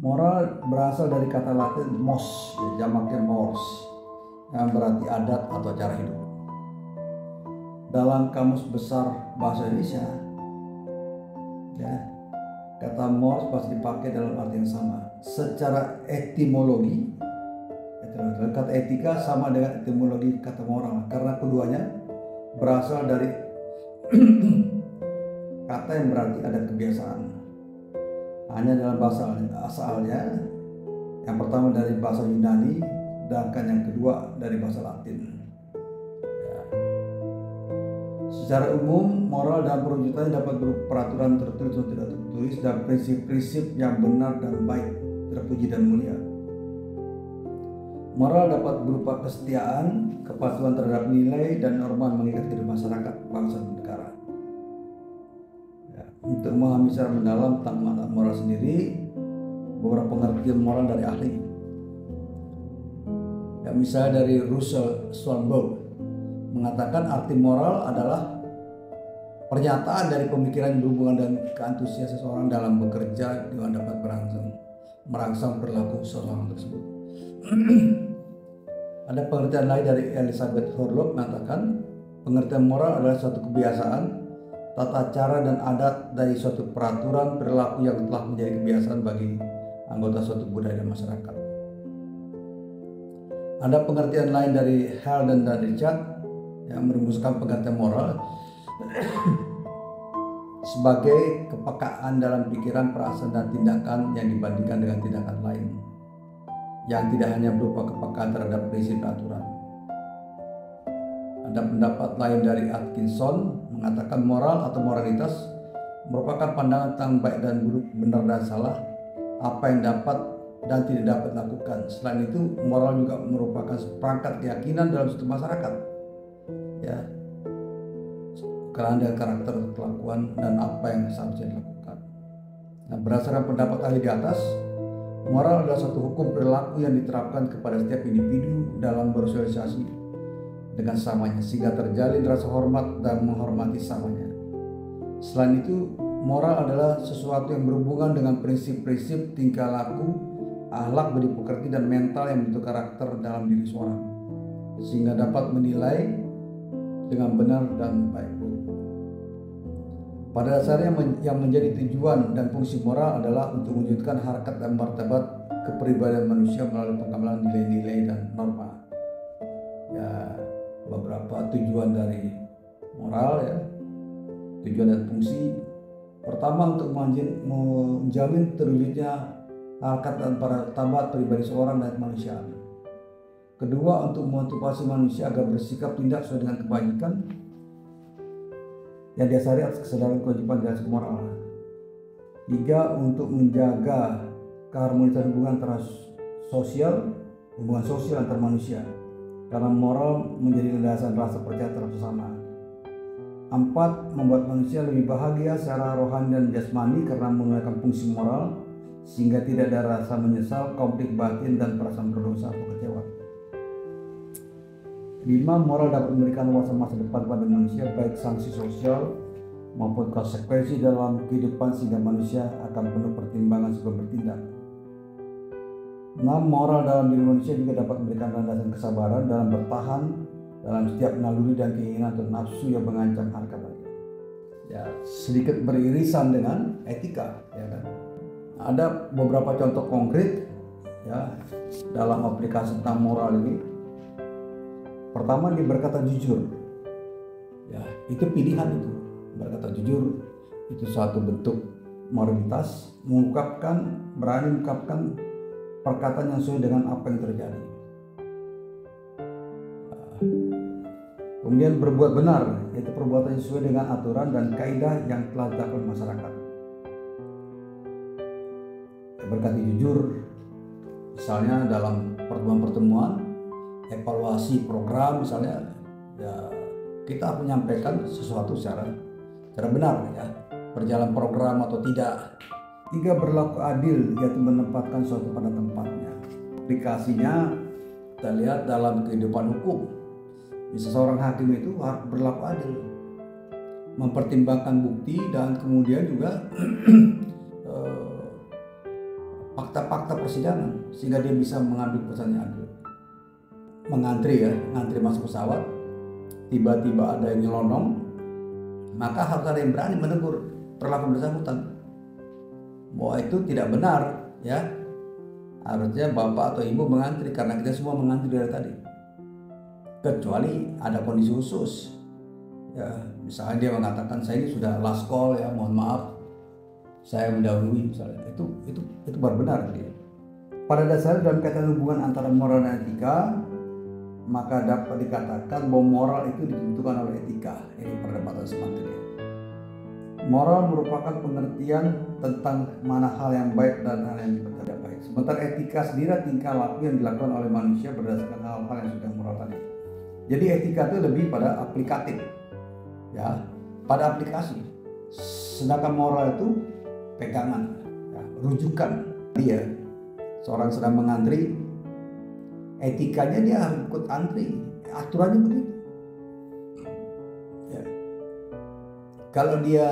Moral berasal dari kata Latin mos, jamaknya mors, yang berarti adat atau cara hidup. Dalam Kamus Besar Bahasa Indonesia, ya, kata mors pasti dipakai dalam arti yang sama. Secara etimologi, kata etika sama dengan etimologi kata moral, karena keduanya berasal dari kata yang berarti adat kebiasaan. Hanya dalam bahasa asalnya, yang pertama dari bahasa Yunani, sedangkan yang kedua dari bahasa Latin. Ya. Secara umum, moral dan perwujudannya dapat berupa peraturan tertulis atau tidak tertulis dan prinsip-prinsip yang benar dan baik, terpuji dan mulia. Moral dapat berupa kesetiaan, kepatuhan terhadap nilai dan norma mengikat hidup masyarakat, bangsa, dan negara. Untuk memahami secara mendalam tentang makna moral sendiri, beberapa pengertian moral dari ahli. Ya, misalnya dari Russell Swanberg mengatakan arti moral adalah pernyataan dari pemikiran yang berhubungan dengan keantusiasan seseorang dalam bekerja dengan dapat merangsang perilaku seseorang tersebut. Ada pengertian lain dari Elizabeth Horlock mengatakan pengertian moral adalah suatu kebiasaan, tata cara dan adat dari suatu peraturan perilaku yang telah menjadi kebiasaan bagi anggota suatu budaya dan masyarakat. Ada pengertian lain dari Halden dan Richard yang merumuskan pengertian moral sebagai kepekaan dalam pikiran, perasaan, dan tindakan yang dibandingkan dengan tindakan lain yang tidak hanya berupa kepekaan terhadap prinsip dan aturan. Ada pendapat lain dari Atkinson mengatakan moral atau moralitas merupakan pandangan tentang baik dan buruk, benar dan salah, apa yang dapat dan tidak dapat dilakukan. Selain itu, moral juga merupakan seperangkat keyakinan dalam suatu masyarakat, ya, kerana karakter, kelakuan, dan apa yang seharusnya dilakukan. Nah, berdasarkan pendapat ahli di atas, moral adalah suatu hukum perilaku yang diterapkan kepada setiap individu dalam bersosialisasi dengan samanya, sehingga terjalin rasa hormat dan menghormati samanya. Selain itu, moral adalah sesuatu yang berhubungan dengan prinsip-prinsip tingkah laku, akhlak, budi pekerti, dan mental yang bentuk karakter dalam diri seorang, sehingga dapat menilai dengan benar dan baik. Pada dasarnya yang menjadi tujuan dan fungsi moral adalah untuk mewujudkan harkat dan martabat kepribadian manusia melalui pengembangan nilai-nilai dan norma. Ya, beberapa tujuan dari moral, ya, tujuan dan fungsi. Pertama, untuk menjamin terwujudnya harkat dan martabat pribadi seorang dan kemanusiaan. Kedua, untuk memotivasi manusia agar bersikap tindak sesuai dengan kebajikan yang dasari atas kesadaran kewajiban dan moral. Tiga, untuk menjaga keharmonisan hubungan sosial antar manusia, karena moral menjadi landasan rasa percaya terhadap sesama. Empat, membuat manusia lebih bahagia secara rohani dan jasmani karena menunaikan fungsi moral, sehingga tidak ada rasa menyesal, konflik batin, dan perasaan berdosa atau kecewa. 5. Moral dapat memberikan wawasan masa depan pada manusia, baik sanksi sosial maupun konsekuensi dalam kehidupan, sehingga manusia akan penuh pertimbangan sebelum bertindak. 6. Moral dalam diri manusia juga dapat memberikan landasan kesabaran dalam bertahan dalam setiap naluri dan keinginan atau nafsu yang mengancam harkat. Ya, sedikit beririsan dengan etika, ya kan. Ada beberapa contoh konkret, ya, dalam aplikasi tentang moral ini. Pertama, dia berkata jujur. Ya, itu pilihan itu. Berkata jujur itu suatu bentuk moralitas, berani mengungkapkan perkataan yang sesuai dengan apa yang terjadi. Kemudian berbuat benar, yaitu perbuatan yang sesuai dengan aturan dan kaidah yang telah ditetapkan masyarakat. Berkata jujur, misalnya dalam pertemuan-pertemuan, evaluasi program misalnya, ya, kita menyampaikan sesuatu secara benar, ya, berjalan program atau tidak. 3. Berlaku adil, yaitu menempatkan sesuatu pada tempatnya. Aplikasinya kita lihat dalam kehidupan hukum. Seorang hakim itu harus berlaku adil, mempertimbangkan bukti dan kemudian juga fakta-fakta persidangan sehingga dia bisa mengambil keputusan yang adil. Ngantri masuk pesawat, tiba-tiba ada yang nyelonong, maka harus ada yang berani menegur perlakuan bersangkutan bahwa itu tidak benar, ya. Harusnya bapak atau ibu mengantri karena kita semua mengantri dari tadi. Kecuali ada kondisi khusus, ya, misalnya dia mengatakan saya ini sudah last call, ya, mohon maaf saya mendahului, misalnya itu baru benar gitu. Pada dasarnya dalam kaitan hubungan antara moral dan etika, maka dapat dikatakan bahwa moral itu ditentukan oleh etika. Ini perdebatan semantik. Moral merupakan pengertian tentang mana hal yang baik dan hal yang tidak baik. Sementara etika sendiri tingkah laku yang dilakukan oleh manusia berdasarkan hal-hal yang sudah moral tadi. Jadi etika itu lebih pada aplikatif, ya, pada aplikasi. Sedangkan moral itu pegangan, ya, rujukan. Dia seorang sedang mengantri, etikanya dia harus ikut antri, aturannya begitu. Ya. Kalau dia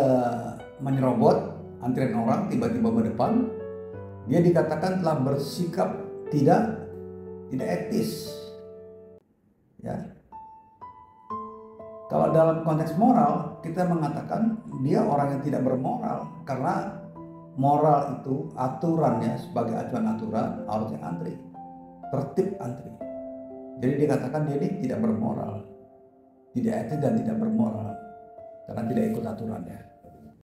menyerobot antrian orang tiba-tiba ke depan, dia dikatakan telah bersikap tidak etis. Ya. Kalau dalam konteks moral, kita mengatakan dia orang yang tidak bermoral karena moral itu aturannya sebagai acuan aturan harusnya antri, tertib antri. Jadi dikatakan dia ini tidak bermoral, tidak etis dan tidak bermoral karena tidak ikut aturannya.